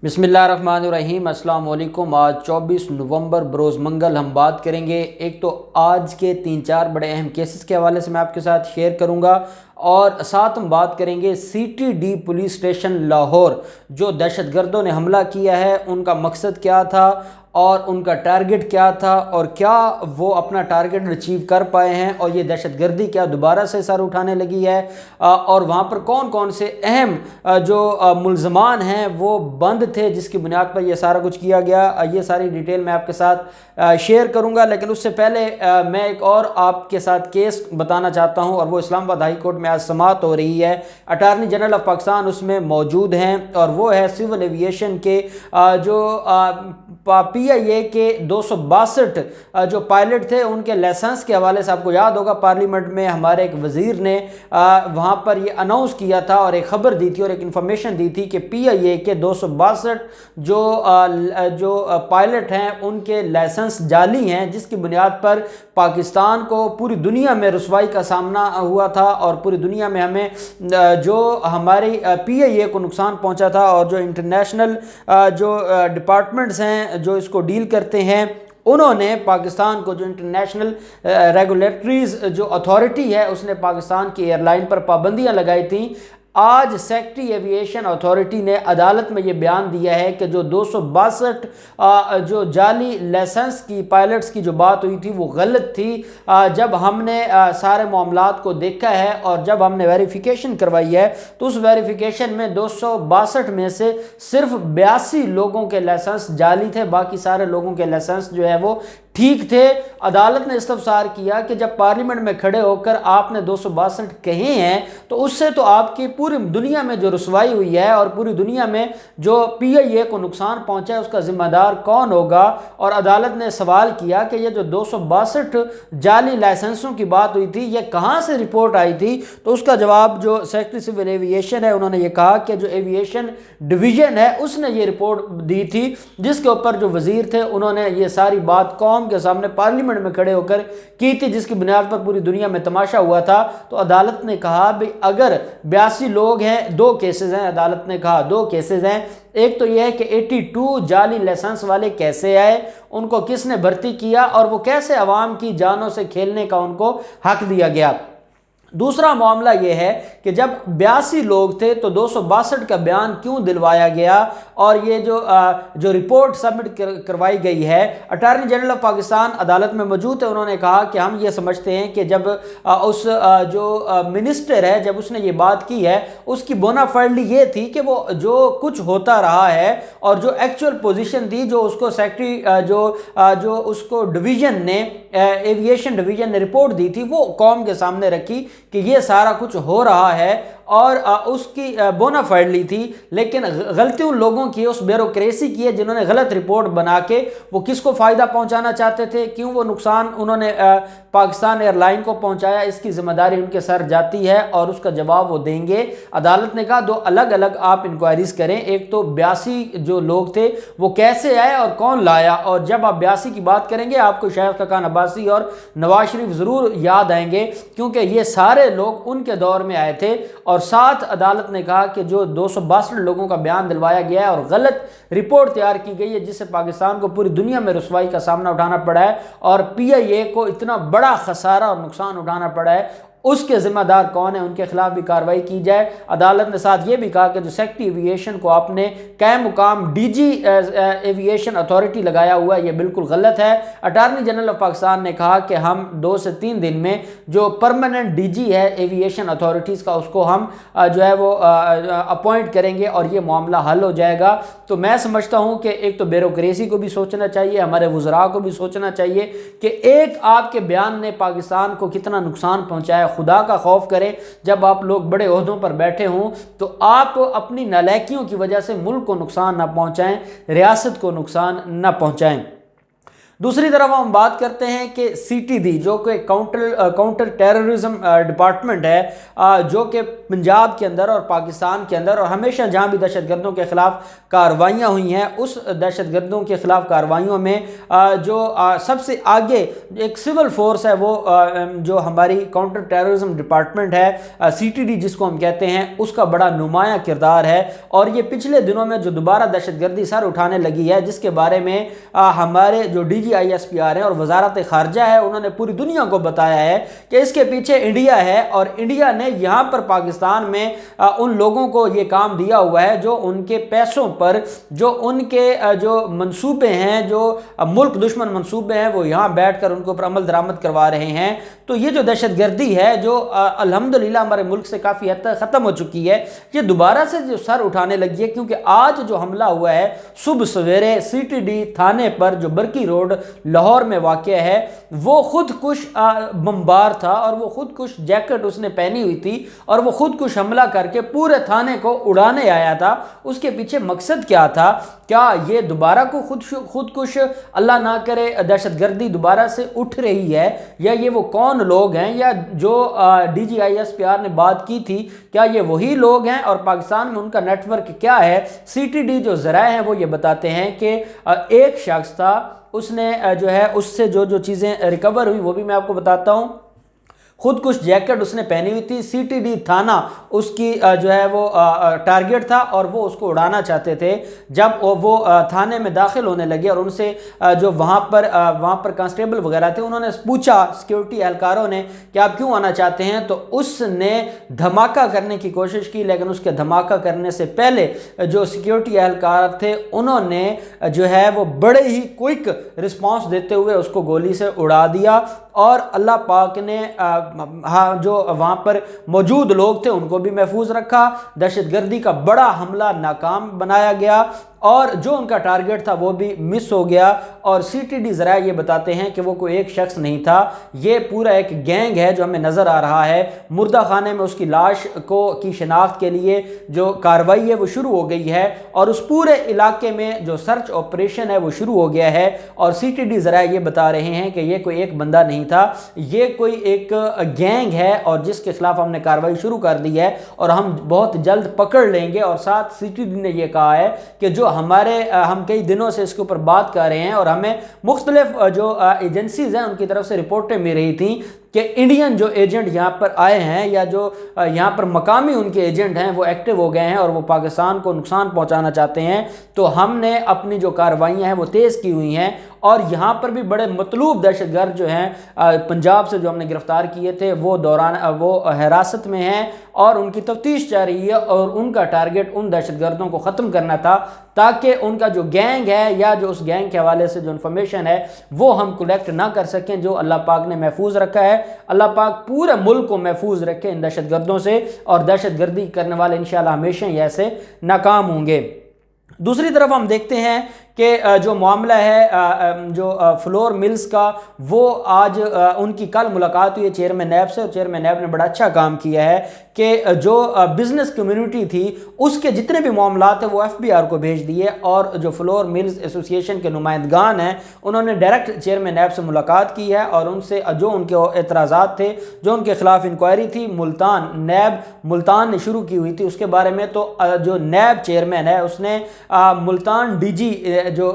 बिस्मिल्लाहिर्रहमानिर्रहीम। अस्सलाम वालेकुम। आज 24 नवंबर बरोज़ मंगल हम बात करेंगे, एक तो आज के 3-4 बड़े अहम केसेस के हवाले से मैं आपके साथ शेयर करूंगा, और साथ हम बात करेंगे CTD पुलिस स्टेशन लाहौर जो दहशतगर्दों ने हमला किया है, उनका मकसद क्या था और उनका टारगेट क्या था, और क्या वो अपना टारगेट अचीव कर पाए हैं, और ये दहशतगर्दी क्या दोबारा से सर उठाने लगी है, और वहाँ पर कौन कौन से अहम जो मुल्ज़मान हैं वो बंद थे जिसकी बुनियाद पर ये सारा कुछ किया गया। ये सारी डिटेल मैं आपके साथ शेयर करूंगा, लेकिन उससे पहले मैं एक और आपके साथ केस बताना चाहता हूं, और वो इस्लामाबाद हाई कोर्ट में आज समाअत हो रही है। अटार्नी जनरल ऑफ पाकिस्तान उसमें मौजूद हैं, और वो है सिविल एविएशन के जो PIA के 262 जो पायलट थे उनके लाइसेंस के हवाले से। आपको याद होगा पार्लियामेंट में हमारे एक वज़ीर ने वहाँ पर ये अनाउंस किया था और एक ख़बर दी थी और एक इन्फॉर्मेशन दी थी कि PIA के 262 जो पायलट हैं उनके लाइसेंस जाली हैं, जिसकी बुनियाद पर पाकिस्तान को पूरी दुनिया में रुसवाई का सामना हुआ था, और पूरी दुनिया में हमें जो हमारी PIA को नुकसान पहुंचा था, और जो इंटरनेशनल जो डिपार्टमेंट्स हैं जो इसको डील करते हैं उन्होंने पाकिस्तान को, जो इंटरनेशनल रेगुलेटरीज जो अथॉरिटी है उसने पाकिस्तान की एयरलाइन पर पाबंदियां लगाई थी। आज सेक्रेटरी एविएशन अथॉरिटी ने अदालत में ये बयान दिया है कि जो 262 जो जाली लाइसेंस की पायलट्स की जो बात हुई थी वो गलत थी। जब हमने सारे मामलात को देखा है और जब हमने वेरिफिकेशन करवाई है तो उस वेरिफिकेशन में 262 में से सिर्फ 82 लोगों के लाइसेंस जाली थे, बाकी सारे लोगों के लाइसेंस जो है वो ठीक थे। अदालत ने इस्तफसार किया कि जब पार्लियामेंट में खड़े होकर आपने 262 कहे हैं तो उससे तो आपकी पूरी दुनिया में जो रुसवाई हुई है और पूरी दुनिया में जो PIA को नुकसान पहुंचा है उसका जिम्मेदार कौन होगा। और अदालत ने सवाल किया कि ये जो 262 जाली लाइसेंसों की बात हुई थी ये कहां से रिपोर्ट आई थी, तो उसका जवाब जो सेक्रेटरी सिविल एविएशन है उन्होंने ये कहा कि जो एविएशन डिवीजन है उसने ये रिपोर्ट दी थी, जिसके ऊपर जो वजीर थे उन्होंने ये सारी बात कौम के सामने पार्लियामेंट में खड़े होकर की थी, जिसकी बुनियाद पर पूरी दुनिया में तमाशा हुआ था। तो अदालत ने कहा भाई अगर 82 लोग हैं, 2 केसेस हैं, अदालत ने कहा 2 केसेस हैं। एक तो यह है कि 82 जाली लाइसेंस वाले कैसे आए, उनको किसने भर्ती किया, और वो कैसे अवाम की जानों से खेलने का उनको हक दिया गया। दूसरा मामला यह है कि जब 82 लोग थे तो 262 का बयान क्यों दिलवाया गया, और ये जो रिपोर्ट सबमिट करवाई गई है। अटार्नी जनरल ऑफ पाकिस्तान अदालत में मौजूद है, उन्होंने कहा कि हम ये समझते हैं कि जब उस जो मिनिस्टर है जब उसने ये बात की है उसकी बोनाफाइडली ये थी कि वो जो कुछ होता रहा है और जो एक्चुअल पोजीशन थी जो उसको सेक्रेटरी जो उसको डिवीजन ने एविएशन डिवीजन ने रिपोर्ट दी थी वो कौम के सामने रखी कि ये सारा कुछ हो रहा है, और उसकी बोनाफाइडली थी। लेकिन गलती उन लोगों की, उस ब्यूरोक्रेसी की है जिन्होंने गलत रिपोर्ट बना के वो किसको फ़ायदा पहुंचाना चाहते थे, क्यों वो नुकसान उन्होंने पाकिस्तान एयरलाइन को पहुंचाया, इसकी जिम्मेदारी उनके सर जाती है और उसका जवाब वो देंगे। अदालत ने कहा 2 अलग अलग आप इंक्वायरीज करें, एक तो 82 जो लोग थे वो कैसे आए और कौन लाया, और जब आप 82 की बात करेंगे आपको शायद खकान अब्बासी और नवाज शरीफ ज़रूर याद आएंगे, क्योंकि ये सारे लोग उनके दौर में आए थे। और साथ अदालत ने कहा कि जो 262 लोगों का बयान दिलवाया गया है और गलत रिपोर्ट तैयार की गई है जिससे पाकिस्तान को पूरी दुनिया में रुसवाई का सामना उठाना पड़ा है और PIA को इतना बड़ा खसारा और नुकसान उठाना पड़ा है, उसके जिम्मेदार कौन है, उनके खिलाफ भी कार्रवाई की जाए। अदालत ने साथ ये भी कहा कि जो सेक्रेटरी एविएशन को आपने कायम मुकाम DG एविएशन अथॉरिटी लगाया हुआ है ये बिल्कुल गलत है। अटार्नी जनरल ऑफ पाकिस्तान ने कहा कि हम 2 से 3 दिन में जो परमानेंट DG है एविएशन अथॉरिटीज़ का उसको हम जो है वो अपॉइंट करेंगे और ये मामला हल हो जाएगा। तो मैं समझता हूँ कि एक तो ब्यूरोक्रेसी को भी सोचना चाहिए, हमारे वज़रा को भी सोचना चाहिए कि एक आपके बयान ने पाकिस्तान को कितना नुकसान पहुँचाया। खुदा का खौफ करें, जब आप लोग बड़े ओहदों पर बैठे हों तो आप अपनी नालायकियों की वजह से मुल्क को नुकसान ना पहुंचाएं, रियासत को नुकसान ना पहुंचाएं। दूसरी तरफ हम बात करते हैं कि CTD जो कि काउंटर टेररिज्म डिपार्टमेंट है, जो कि पंजाब के अंदर और पाकिस्तान के अंदर और हमेशा जहां भी दहशतगर्दों के ख़िलाफ़ कार्रवाइयाँ हुई हैं, उस दहशतगर्दों के ख़िलाफ़ कार्रवाइयों में जो सबसे आगे एक सिविल फोर्स है, वो जो हमारी काउंटर टेररिज्म डिपार्टमेंट है, CTD जिसको हम कहते हैं, उसका बड़ा नुमाया किरदार है। और ये पिछले दिनों में जो दोबारा दहशतगर्दी सर उठाने लगी है, जिसके बारे में हमारे जो DGISPR हैं और वजारत ख़ारजा है, उन्होंने पूरी दुनिया को बताया है कि इसके पीछे इंडिया है और इंडिया ने यहाँ पर पाकिस्तान में उन लोगों को ये काम दिया हुआ है जो उनके पैसों पर, जो उनके जो मंसूबे हैं, जो मुल्क दुश्मन मंसूबे हैं, वो यहाँ बैठ कर उनके ऊपर अमल दरामद करवा रहे हैं। तो ये जो दहशतगर्दी है जो अल्हम्दुलिल्लाह हमारे मुल्क से काफ़ी हद तक ख़त्म हो चुकी है, ये दोबारा से जो सर उठाने लगी है, क्योंकि आज जो हमला हुआ है सुबह सवेरे CTD थाने पर जो बरकी रोड लाहौर में वाक़ है, वो खुदकुश बमबार था और वो खुदकुश जैकेट उसने पहनी हुई थी और वो खुदकुश हमला करके पूरे थाने को उड़ाने आया था। उसके पीछे मकसद क्या था? क्या ये दोबारा को खुदकुश, अल्लाह ना करे, दहशतगर्दी दोबारा से उठ रही है, या ये वो कौन लोग हैं, या जो DGISPR ने बात की थी, क्या ये वही लोग हैं और पाकिस्तान में उनका नेटवर्क क्या है? CTD जो ज़राए हैं वो ये बताते हैं कि एक शख्स था, उसने जो है उससे जो चीज़ें रिकवर हुई वो भी मैं आपको बताता हूँ। खुदकुश जैकेट उसने पहनी हुई थी, CTD थाना उसकी जो है वो टारगेट था और वो उसको उड़ाना चाहते थे। जब वो थाने में दाखिल होने लगे और उनसे जो वहाँ पर कांस्टेबल वगैरह थे, उन्होंने पूछा सिक्योरिटी एहलकारों ने कि आप क्यों आना चाहते हैं, तो उसने धमाका करने की कोशिश की, लेकिन उसके धमाका करने से पहले जो सिक्योरिटी एहलकार थे उन्होंने जो है वो बड़े ही क्विक रिस्पॉन्स देते हुए उसको गोली से उड़ा दिया। और अल्लाह पाक ने जो वहाँ पर मौजूद लोग थे उनको भी महफूज रखा। दहशतगर्दी का बड़ा हमला नाकाम बनाया गया और जो उनका टारगेट था वो भी मिस हो गया। और CTD ज़रा ये बताते हैं कि वो कोई एक शख्स नहीं था, ये पूरा एक गैंग है जो हमें नज़र आ रहा है। मुर्दा खाने में उसकी लाश की शनाख्त के लिए जो कार्रवाई है वो शुरू हो गई है और उस पूरे इलाके में जो सर्च ऑपरेशन है वो शुरू हो गया है। और CTD ज़रा ये बता रहे हैं कि ये कोई एक बंदा नहीं था, ये कोई एक गैंग है और जिसके खिलाफ हमने कार्रवाई शुरू कर दी है और हम बहुत जल्द पकड़ लेंगे। और साथ CTD ने यह कहा है कि जो हम कई दिनों से इसके ऊपर बात कर रहे हैं और हमें मुख्तलिफ जो एजेंसीज हैं उनकी तरफ से रिपोर्टें मिल रही थी कि इंडियन जो एजेंट यहाँ पर आए हैं या जो यहाँ पर मकामी उनके एजेंट हैं वो एक्टिव हो गए हैं और वो पाकिस्तान को नुकसान पहुँचाना चाहते हैं। तो हमने अपनी जो कार्रवाइयाँ हैं वो तेज़ की हुई हैं और यहाँ पर भी बड़े मतलूब दहशतगर्द जो हैं पंजाब से जो हमने गिरफ़्तार किए थे वो हिरासत में हैं और उनकी तफ्तीश जा रही है। और उनका टारगेट उन दहशतगर्दों को ख़त्म करना था ताकि उनका जो गैंग है या जो उस गैंग के हवाले से जो इन्फॉर्मेशन है वो हम कलेक्ट ना कर सकें, जो अल्लाह पाक ने महफूज रखा है। अल्लाह पाक पूरे मुल्क को महफूज रखे इन दहशतगर्दों से और दहशतगर्दी करने वाले इंशाअल्लाह हमेशा ही ऐसे नाकाम होंगे। दूसरी तरफ हम देखते हैं कि जो मामला है जो फ्लोर मिल्स का, वो आज उनकी कल मुलाकात हुई है चेयरमैन नैब से और चेयरमैन नैब ने बड़ा अच्छा काम किया है कि जो बिज़नेस कम्युनिटी थी उसके जितने भी मामला थे वो FBR को भेज दिए और जो फ्लोर मिल्स एसोसिएशन के नुमाइंदगान हैं उन्होंने डायरेक्ट चेयरमैन नैब से मुलाकात की है और उनसे जो उनके एतराज़ात थे, जो उनके खिलाफ इंक्वायरी थी मुल्तान ने शुरू की हुई थी उसके बारे में, तो जो नैब चेयरमैन है उसने मुल्तान DG जो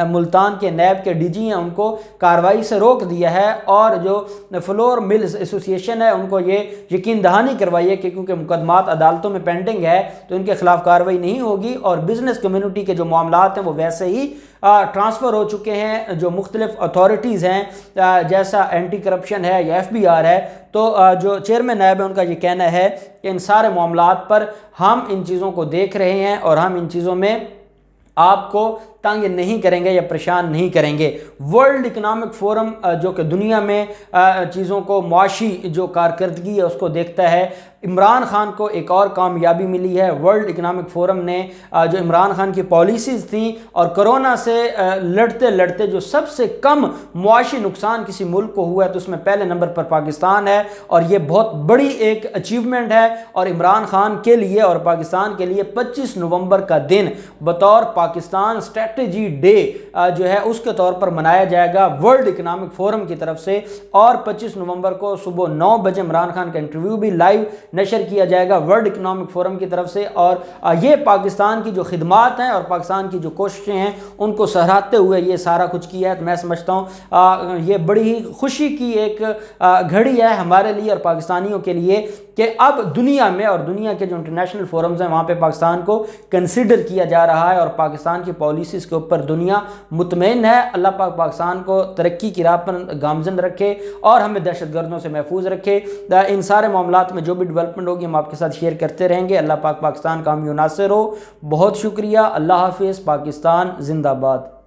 मुल्तान के नैब के DG हैं उनको कार्रवाई से रोक दिया है और जो फ्लोर मिल्स एसोसिएशन है उनको ये यकीन दहानी करवाई है कि क्योंकि मुकदमात अदालतों में पेंडिंग है तो इनके खिलाफ कार्रवाई नहीं होगी और बिजनेस कम्युनिटी के जो मामलात हैं वो वैसे ही ट्रांसफ़र हो चुके हैं जो मुख्तलिफ अथॉरिटीज़ हैं जैसा एंटी करप्शन है या FBR है। तो जो चेयरमैन नायब है उनका ये कहना है कि इन सारे मामलात पर हम इन चीज़ों को देख रहे हैं और हम इन चीज़ों में आपको तंग नहीं करेंगे या परेशान नहीं करेंगे। वर्ल्ड इकनॉमिक फोरम जो कि दुनिया में चीज़ों को मुआशी जो कारकर्दगी है उसको देखता है, عمران خان کو ایک اور کامیابی ملی ہے۔ ورلڈ اکنامک فورم نے جو عمران خان کی پالیسیز تھیں اور کرونا سے لڑتے لڑتے جو سب سے کم معاشی نقصان کسی ملک کو ہوا ہے تو اس میں پہلے نمبر پر پاکستان ہے، اور یہ بہت بڑی ایک اچیومنٹ ہے۔ اور عمران خان کے لیے اور پاکستان کے لیے 25 نومبر کا دن بطور پاکستان اسٹریٹجی ڈے جو ہے اس کے طور پر منایا جائے گا ورلڈ اکنامک فورم کی طرف سے، اور 25 نومبر کو صبح 9 بجے عمران خان کا انٹرویو بھی لائیو نشر کیا جائے گا ورلڈ اکنامک فورم کی طرف سے۔ اور یہ پاکستان کی جو خدمات ہیں اور پاکستان کی جو کوششیں ہیں ان کو سراہتے ہوئے یہ سارا کچھ کیا ہے۔ تو میں سمجھتا ہوں یہ بڑی ہی خوشی کی ایک گھڑی ہے ہمارے لیے اور پاکستانیوں کے لیے کہ اب دنیا میں اور دنیا کے جو انٹرنیشنل فورمز ہیں وہاں پہ پاکستان کو کنسیڈر کیا جا رہا ہے، اور پاکستان کی پالیسیز کے اوپر دنیا مطمئن ہے۔ اللہ پاک پاکستان کو ترقی کی راہ پر گامزن رکھے اور ہمیں دہشت گردوں سے محفوظ رکھے۔ ان سارے معاملات میں جو بھی ڈیولپمنٹ ہوگی ہم آپ کے ساتھ شیئر کرتے رہیں گے۔ اللہ پاک پاکستان کا حامی و ناصر ہو۔ بہت شکریہ۔ اللہ حافظ۔ پاکستان زندہ باد۔